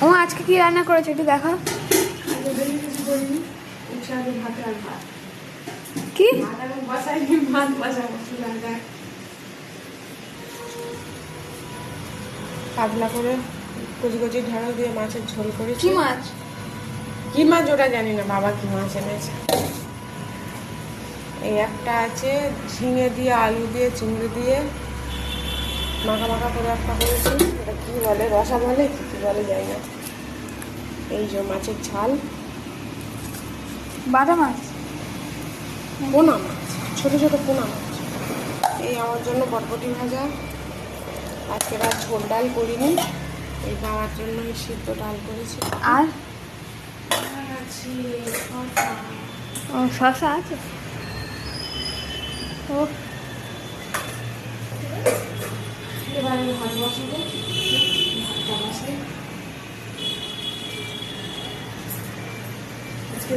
ও আজকে কি রান্না করেছে একটু দেখা। কি পাতলা করে কচি কচি ঢেঁড়স দিয়ে মাছের ঝোল করেছি। কি মাছ? কি মাছ ওটা জানি না, বাবা কি মাছ এনেছে। এই একটা আছে ঝিঙে দিয়ে আলু দিয়ে চিংড়ি দিয়ে মাখা মাখা করে একটা করেছি। এটা কী বলে, রসা বলে কি কী বলে জানি না। এই যে মাছের ঝাল, বাটা মাছ, পোনা মাছ, ছোটো ছোটো পোনা মাছ। এই আমার জন্য বটবটি ভাজা। আজকে আর ঝোল ডাল করিনি, এই বাবার জন্য এই সিদ্ধ ডাল করেছি। আর আছে ও শসা আছে। ও এবারে ভাত বসাবো, ভাতটা বসাই। আজকে